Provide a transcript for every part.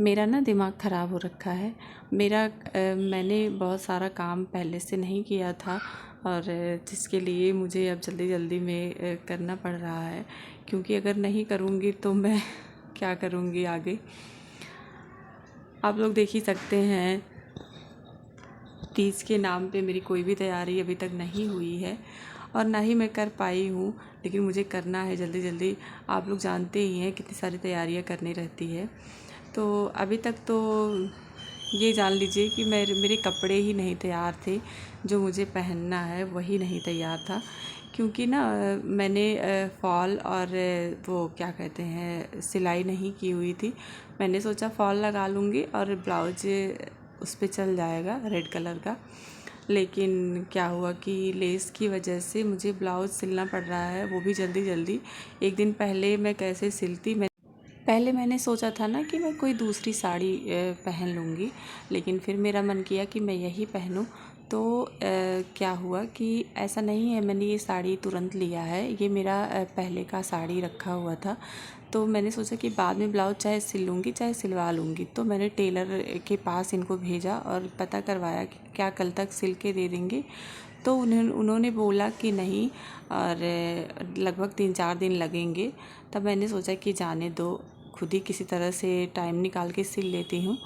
मेरा ना दिमाग ख़राब हो रखा है। मैंने बहुत सारा काम पहले से नहीं किया था और जिसके लिए मुझे अब जल्दी जल्दी में करना पड़ रहा है, क्योंकि अगर नहीं करूँगी तो मैं क्या करूँगी आगे। आप लोग देख ही सकते हैं, तीज के नाम पे मेरी कोई भी तैयारी अभी तक नहीं हुई है और ना ही मैं कर पाई हूँ, लेकिन मुझे करना है जल्दी जल्दी। आप लोग जानते ही हैं कितनी सारी तैयारियाँ करनी रहती है। तो अभी तक तो ये जान लीजिए कि मेरे कपड़े ही नहीं तैयार थे, जो मुझे पहनना है वही नहीं तैयार था। क्योंकि ना मैंने फॉल और वो क्या कहते हैं सिलाई नहीं की हुई थी। मैंने सोचा फॉल लगा लूँगी और ब्लाउज उस पे चल जाएगा रेड कलर का, लेकिन क्या हुआ कि लेस की वजह से मुझे ब्लाउज सिलना पड़ रहा है, वो भी जल्दी जल्दी। एक दिन पहले मैं कैसे सिलती, पहले मैंने सोचा था ना कि मैं कोई दूसरी साड़ी पहन लूँगी, लेकिन फिर मेरा मन किया कि मैं यही पहनूं। तो क्या हुआ कि ऐसा नहीं है मैंने ये साड़ी तुरंत लिया है, ये मेरा पहले का साड़ी रखा हुआ था। तो मैंने सोचा कि बाद में ब्लाउज चाहे सिल लूँगी चाहे सिलवा लूँगी। तो मैंने टेलर के पास इनको भेजा और पता करवाया कि क्या कल तक सिल के दे देंगे। तो उन्होंने बोला कि नहीं, और लगभग 3-4 दिन लगेंगे। तब मैंने सोचा कि जाने दो, खुद ही किसी तरह से टाइम निकाल के सिल लेती हूँ।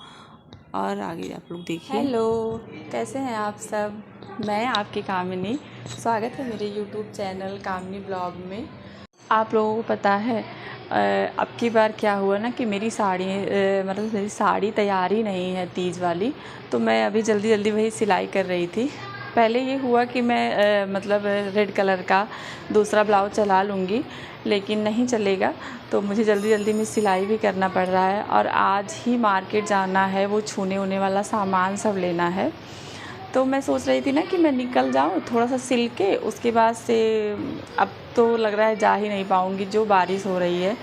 और आगे आप लोग देखिए। हेलो, कैसे हैं आप सब? मैं आपकी कामिनी, स्वागत है मेरे यूट्यूब चैनल कामिनी ब्लॉग में। आप लोगों को पता है अब की बार क्या हुआ ना कि मेरी साड़ी तैयार ही नहीं है तीज वाली। तो मैं अभी जल्दी जल्दी वही सिलाई कर रही थी। पहले ये हुआ कि मैं रेड कलर का दूसरा ब्लाउज चला लूँगी, लेकिन नहीं चलेगा, तो मुझे जल्दी जल्दी में सिलाई भी करना पड़ रहा है। और आज ही मार्केट जाना है, वो छूने ऊने वाला सामान सब लेना है। तो मैं सोच रही थी ना कि मैं निकल जाऊँ थोड़ा सा सिल के, उसके बाद से अब तो लग रहा है जा ही नहीं पाऊँगी, जो बारिश हो रही है।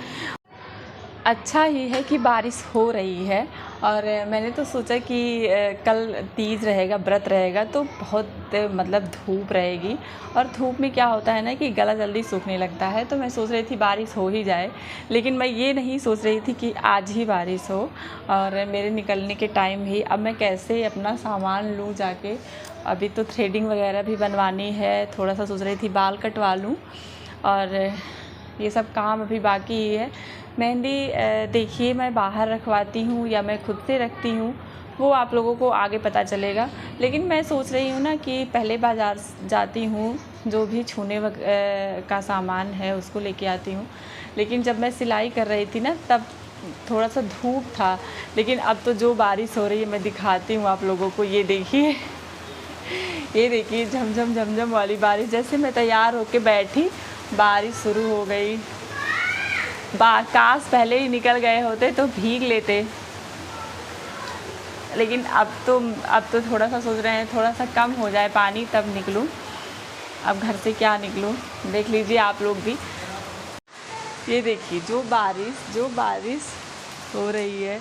अच्छा ही है कि बारिश हो रही है। और मैंने तो सोचा कि कल तीज रहेगा, व्रत रहेगा, तो बहुत धूप रहेगी। और धूप में क्या होता है ना कि गला जल्दी सूखने लगता है। तो मैं सोच रही थी बारिश हो ही जाए, लेकिन मैं ये नहीं सोच रही थी कि आज ही बारिश हो और मेरे निकलने के टाइम ही। अब मैं कैसे अपना सामान लूँ जाके? अभी तो थ्रेडिंग वगैरह भी बनवानी है, थोड़ा सा सोच रही थी बाल कटवा लूँ, और ये सब काम अभी बाकी ही है। मेहंदी देखिए मैं बाहर रखवाती हूँ या मैं खुद से रखती हूँ, वो आप लोगों को आगे पता चलेगा। लेकिन मैं सोच रही हूँ ना कि पहले बाज़ार जाती हूँ, जो भी छूने का सामान है उसको लेके आती हूँ। लेकिन जब मैं सिलाई कर रही थी ना, तब थोड़ा सा धूप था, लेकिन अब तो जो बारिश हो रही है मैं दिखाती हूँ आप लोगों को। ये देखिए, ये देखिए झमझम झमझम वाली बारिश। जैसे मैं तैयार होके बैठी, बारिश शुरू हो गई। काश पहले ही निकल गए होते तो भीग लेते, लेकिन अब तो थोड़ा सा सोच रहे हैं थोड़ा सा कम हो जाए पानी तब निकलूं। अब घर से क्या निकलूं, देख लीजिए आप लोग भी। ये देखिए जो बारिश हो रही है।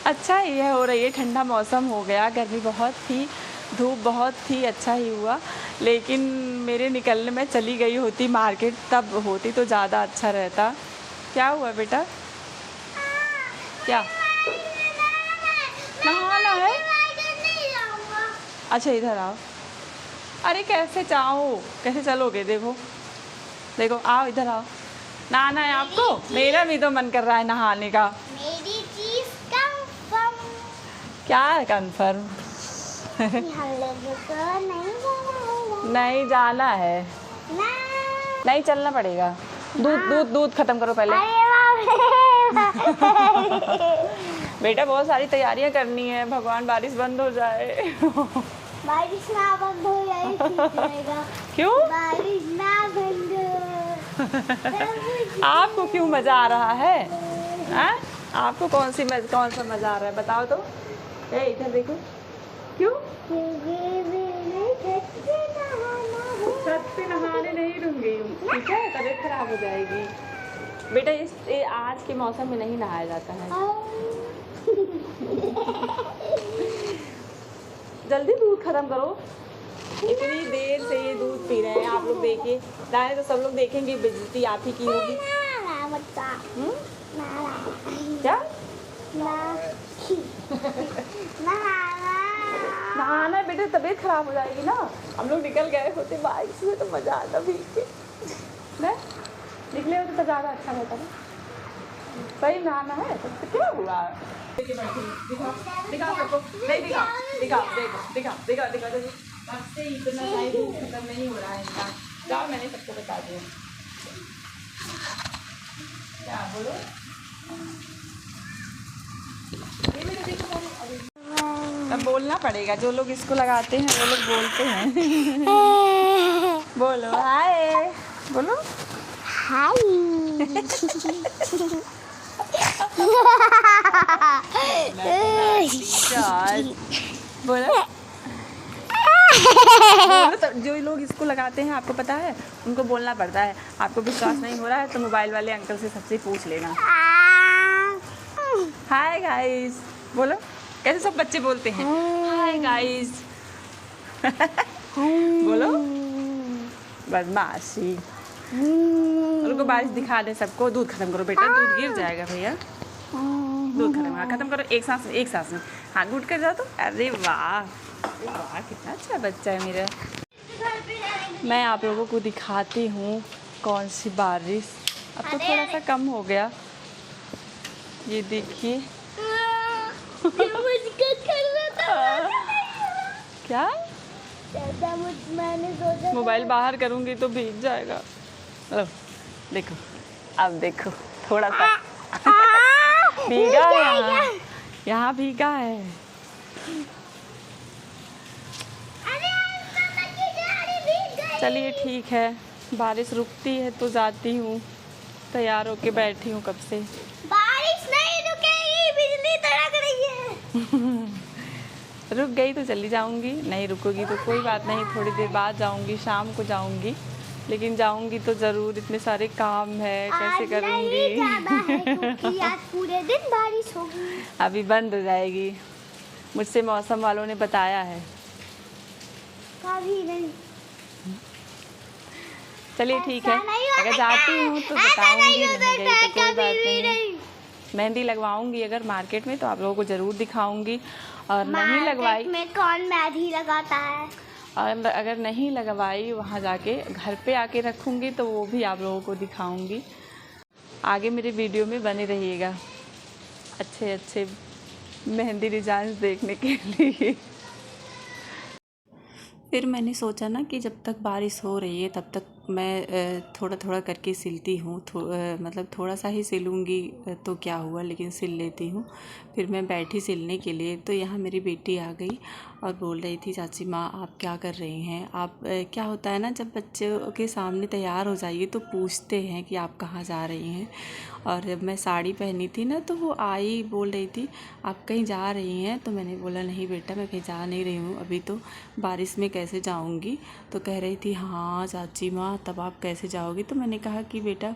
अच्छा ही है, हो रही है, ठंडा मौसम हो गया। गर्मी बहुत थी, धूप बहुत थी, अच्छा ही हुआ। लेकिन मेरे निकलने में चली गई होती मार्केट, तब होती तो ज़्यादा अच्छा रहता। क्या हुआ बेटा? क्या नहाना है? अच्छा इधर आओ। अरे कैसे चलोगे? देखो आओ, इधर आओ। नहाना है आपको? मेरा भी तो मन कर रहा है नहाने का। मेरी चीज कंफर्म। क्या है कंफर्म? नहीं जाना है, नहीं चलना पड़ेगा। दूध खत्म करो पहले। बेटा बहुत सारी तैयारियां करनी है, भगवान बारिश बंद हो जाए। बारिश ना बंद हो जाए ठीक रहेगा। क्यों? बारिश ना बंद आपको क्यों मजा आ रहा है? आपको कौन सा मजा आ रहा है बताओ तो। इधर देखो। क्यों? छत पे नहाने नहीं दूंगी, ठीक है? तबीयत खराब हो जाएगी बेटा। आज के मौसम में नहीं नहाया जाता है। जल्दी दूध खत्म करो, इतनी देर से ये दूध पी रहे हैं आप लोग। देखिए दाएं तो सब लोग देखेंगे, बेइज्जती आप ही की होगी। नहाना बेटे, तबीयत खराब हो जाएगी ना। हम लोग निकल गए होते बाइक से तो मज़ा आता भीग के ना, निकले होते तो ज़्यादा अच्छा रहता ना। सही नहाना है तो क्या हुआ? दिखा सबको, नहीं दिखा आपसे इतना टाइम खत्म नहीं हो रहा है इनका। जाओ, मैंने सबको बता दिया। क्या बोलो? अब बोलना पड़ेगा, जो लोग इसको लगाते हैं वो लोग बोलते हैं। बोलो हाय, बोलो हाय। बोलो बोलो तो जो लोग इसको लगाते हैं आपको पता है, उनको बोलना पड़ता है। आपको विश्वास नहीं हो रहा है तो मोबाइल वाले अंकल से सबसे पूछ लेना। हाय गाइस, बोलो कैसे सब बच्चे बोलते हैं हाय गाइस। बोलो बदमाशी। उनको बारिश दिखा दे सबको। दूध खत्म करो बेटा, दूध गिर जाएगा भैया। दूध खत्म करो, एक सांस में। हाँ, घुट कर जाओ तो। अरे वाह वाह, कितना अच्छा बच्चा है मेरा। मैं आप लोगों को दिखाती हूँ कौन सी बारिश। अब तो थोड़ा सा कम हो गया, ये देखिए। क्या मैंने सोचा मोबाइल बाहर करूँगी तो भीग जाएगा। देखो, अब देखो थोड़ा सा भीगा है, यहाँ भीगा है। चलिए ठीक है, बारिश रुकती है तो जाती हूँ। तैयार होके बैठी हूँ कब से। बारिश नहीं रुकेगी, बिजली तड़क रही है। रुक गई तो चली जाऊंगी, नहीं रुकोगी तो कोई बात नहीं, थोड़ी देर बाद जाऊंगी, शाम को जाऊंगी। लेकिन जाऊंगी तो ज़रूर, इतने सारे काम है, कैसे करूंगी। क्योंकि आज पूरे दिन बारिश होगी। अभी बंद हो जाएगी, मुझसे मौसम वालों ने बताया है। कभी नहीं। चलिए ठीक है, अगर जाती हूँ तो बताऊंगी, नहीं गई तो कोई बात नहीं। मेहंदी लगवाऊंगी अगर मार्केट में तो आप लोगों को ज़रूर दिखाऊंगी। और नहीं लगवाई में कौन मेहंदी लगाता है? और अगर नहीं लगवाई वहाँ जाके घर पे आके रखूँगी तो वो भी आप लोगों को दिखाऊंगी। आगे मेरे वीडियो में बने रहिएगा अच्छे अच्छे मेहंदी डिज़ाइन देखने के लिए। फिर मैंने सोचा ना कि जब तक बारिश हो रही है तब तक मैं थोड़ा थोड़ा करके सिलती हूँ। मतलब थोड़ा सा ही सिलूँगी तो क्या हुआ, लेकिन सिल लेती हूँ। फिर मैं बैठी सिलने के लिए तो यहाँ मेरी बेटी आ गई और बोल रही थी, चाची माँ आप क्या कर रही हैं आप? क्या होता है ना, जब बच्चों के सामने तैयार हो जाइए तो पूछते हैं कि आप कहाँ जा रही हैं। और मैं साड़ी पहनी थी ना तो वो आई, बोल रही थी आप कहीं जा रही हैं? तो मैंने बोला नहीं बेटा मैं कहीं जा नहीं रही हूँ, अभी तो बारिश में कैसे जाऊँगी। तो कह रही थी हाँ चाची माँ तब आप कैसे जाओगी? तो मैंने कहा कि बेटा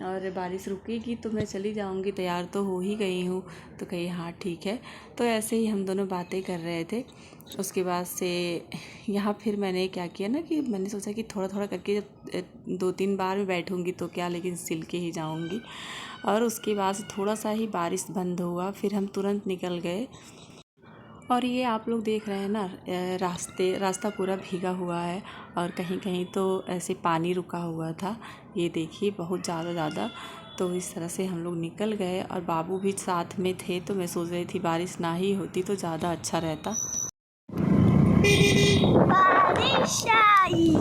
और बारिश रुकेगी तो मैं चली जाऊँगी, तैयार तो हो ही गई हूँ। तो कही हाँ ठीक है। तो ऐसे ही हम दोनों बातें कर रहे थे। उसके बाद से यहाँ फिर मैंने क्या किया ना कि मैंने सोचा कि थोड़ा थोड़ा करके जब 2-3 बार में बैठूँगी तो क्या, लेकिन सिल के ही जाऊँगी। और उसके बाद से थोड़ा सा ही बारिश बंद हुआ, फिर हम तुरंत निकल गए। और ये आप लोग देख रहे हैं ना, रास्ता पूरा भीगा हुआ है और कहीं कहीं तो ऐसे पानी रुका हुआ था। ये देखिए बहुत ज़्यादा। तो इस तरह से हम लोग निकल गए और बाबू भी साथ में थे। तो मैं सोच रही थी बारिश ना ही होती तो ज़्यादा अच्छा रहता। बारिश आई।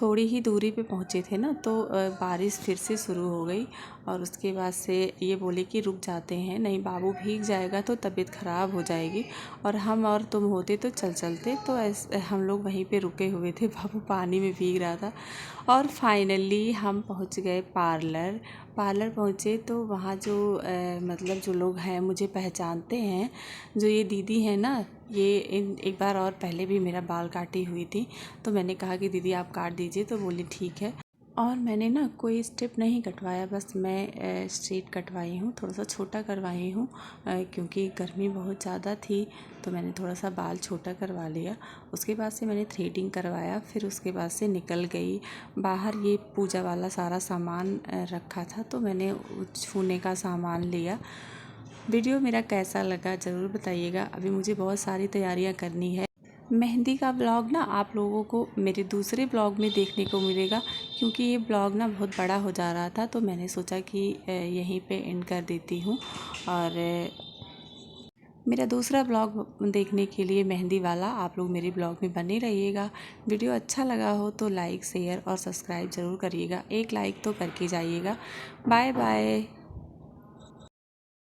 थोड़ी ही दूरी पे पहुँचे थे ना तो बारिश फिर से शुरू हो गई। और उसके बाद से ये बोले कि रुक जाते हैं, नहीं बाबू भीग जाएगा तो तबीयत ख़राब हो जाएगी। और हम और तुम होते तो चलते। तो ऐसे हम लोग वहीं पे रुके हुए थे, बाबू पानी में भीग रहा था। और फाइनली हम पहुंच गए पार्लर पहुँचे तो वहाँ जो मतलब जो लोग हैं मुझे पहचानते हैं। जो ये दीदी है ना, ये एक बार और पहले भी मेरा बाल काटी हुई थी। तो मैंने कहा कि दीदी आप काट दीजिए, तो बोली ठीक है। और मैंने ना कोई स्टेप नहीं कटवाया, बस मैं स्ट्रेट कटवाई हूँ, थोड़ा सा छोटा करवाई हूँ क्योंकि गर्मी बहुत ज़्यादा थी तो मैंने थोड़ा सा बाल छोटा करवा लिया। उसके बाद से मैंने थ्रेडिंग करवाया, फिर उसके बाद से निकल गई बाहर। ये पूजा वाला सारा सामान रखा था तो मैंने छूने का सामान लिया। वीडियो मेरा कैसा लगा ज़रूर बताइएगा। अभी मुझे बहुत सारी तैयारियां करनी है। मेहंदी का ब्लॉग ना आप लोगों को मेरे दूसरे ब्लॉग में देखने को मिलेगा क्योंकि ये ब्लॉग ना बहुत बड़ा हो जा रहा था तो मैंने सोचा कि यहीं पे एंड कर देती हूँ। और मेरा दूसरा ब्लॉग देखने के लिए मेहंदी वाला आप लोग मेरे ब्लॉग में बने रहिएगा। वीडियो अच्छा लगा हो तो लाइक शेयर और सब्सक्राइब ज़रूर करिएगा। एक लाइक तो करके जाइएगा। Bye bye.